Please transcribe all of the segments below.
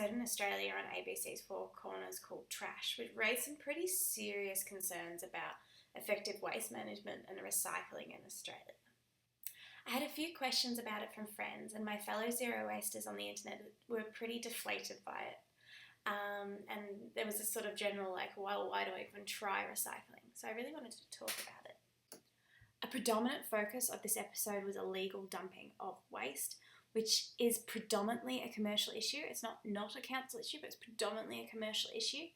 episode in Australia on ABC's Four Corners called Trash, which raised some pretty serious concerns about effective waste management and recycling in Australia. I had a few questions about it from friends, and my fellow zero wasters on the internet were pretty deflated by it. And there was this sort of general well, why do I even try recycling? So I really wanted to talk about it. A predominant focus of this episode was illegal dumping of waste, which is predominantly a commercial issue. It's not a council issue, but it's predominantly a commercial issue.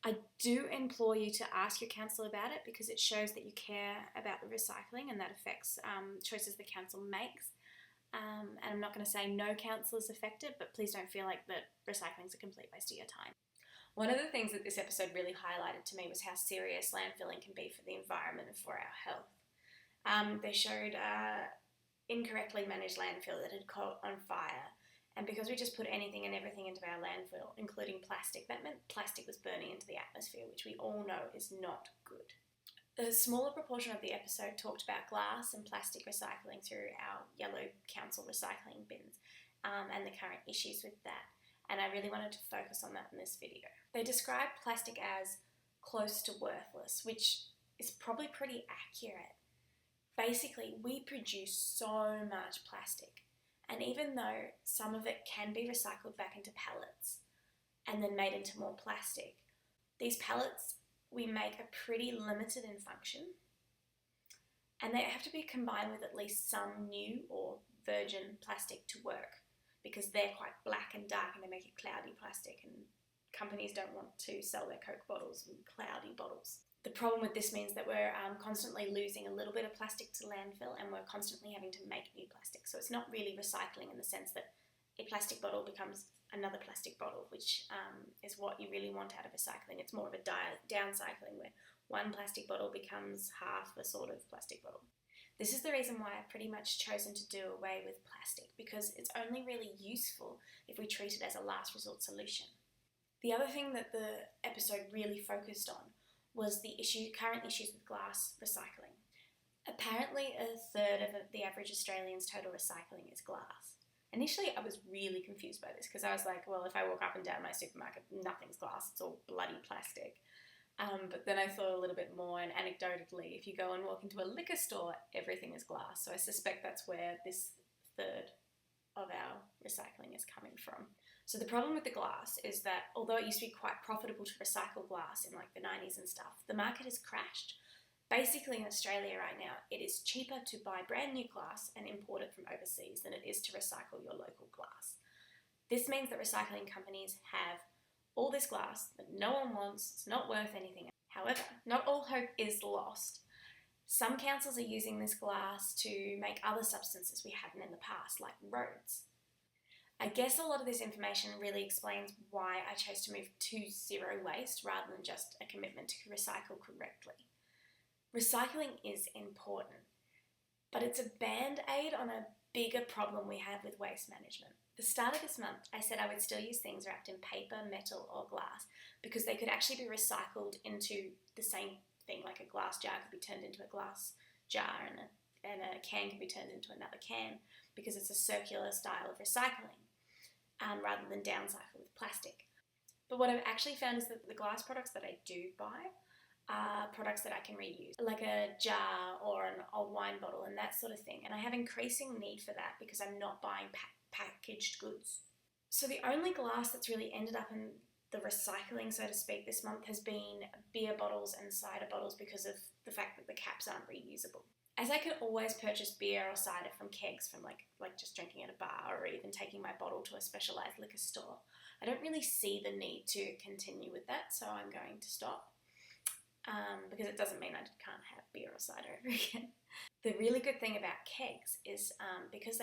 I do implore you to ask your council about it because it shows that you care about the recycling and that affects choices the council makes. And I'm not going to say no council is affected, but please don't feel like that recycling is a complete waste of your time. One of the things that this episode really highlighted to me was how serious landfilling can be for the environment and for our health. They showed incorrectly managed landfill that had caught on fire. And because we just put anything and everything into our landfill, including plastic, that meant plastic was burning into the atmosphere, which we all know is not good. A smaller proportion of the episode talked about glass and plastic recycling through our yellow council recycling bins and the current issues with that. And I really wanted to focus on that in this video. They described plastic as close to worthless, which is probably pretty accurate. Basically, we produce so much plastic. And even though some of it can be recycled back into pellets and then made into more plastic, these pellets we make are pretty limited in function, and they have to be combined with at least some new or virgin plastic to work because they're quite black and dark and they make it cloudy plastic, and companies don't want to sell their Coke bottles in cloudy bottles. The problem with this means that we're constantly losing a little bit of plastic to landfill, and we're constantly having to make new plastic. So it's not really recycling in the sense that a plastic bottle becomes another plastic bottle, which is what you really want out of recycling. It's more of a downcycling where one plastic bottle becomes half a sort of plastic bottle. This is the reason why I've pretty much chosen to do away with plastic, because it's only really useful if we treat it as a last resort solution. The other thing that the episode really focused on was the current issues with glass recycling. Apparently, a third of the average Australian's total recycling is glass. Initially, I was really confused by this because I was like, well, if I walk up and down my supermarket, nothing's glass, it's all bloody plastic. But then I thought a little bit more, and anecdotally, if you go and walk into a liquor store, everything is glass. So I suspect that's where this third of our recycling is coming from. So the problem with the glass is that although it used to be quite profitable to recycle glass in like the 90s and stuff, the market has crashed. Basically in Australia right now, it is cheaper to buy brand new glass and import it from overseas than it is to recycle your local glass. This means that recycling companies have all this glass that no one wants, it's not worth anything. However, not all hope is lost. Some councils are using this glass to make other substances we hadn't in the past, like roads. I guess a lot of this information really explains why I chose to move to zero waste rather than just a commitment to recycle correctly. Recycling is important, but it's a band-aid on a bigger problem we have with waste management. At the start of this month, I said I would still use things wrapped in paper, metal, or glass because they could actually be recycled into the same thing, like a glass jar could be turned into a glass jar and a can can be turned into another can because it's a circular style of recycling. Rather than downcycle with plastic. But what I've actually found is that the glass products that I do buy are products that I can reuse, like a jar or an old wine bottle and that sort of thing. And I have increasing need for that because I'm not buying packaged goods. So the only glass that's really ended up in the recycling, so to speak, this month has been beer bottles and cider bottles because of the fact that the caps aren't reusable. As I could always purchase beer or cider from kegs from like just drinking at a bar or even taking my bottle to a specialised liquor store, I don't really see the need to continue with that, so I'm going to stop because it doesn't mean I can't have beer or cider ever again. The really good thing about kegs is because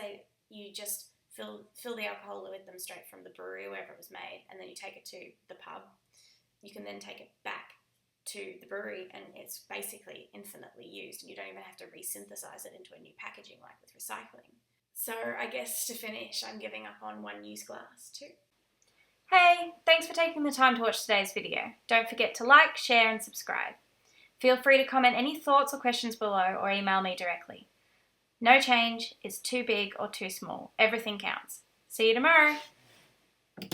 you just fill the alcohol with them straight from the brewery wherever it was made, and then you take it to the pub, you can then take it back to the brewery and it's basically infinitely used and you don't even have to resynthesize it into a new packaging like with recycling. So I guess to finish, I'm giving up on one-use glass too. Hey, thanks for taking the time to watch today's video. Don't forget to like, share and subscribe. Feel free to comment any thoughts or questions below or email me directly. No change is too big or too small. Everything counts. See you tomorrow.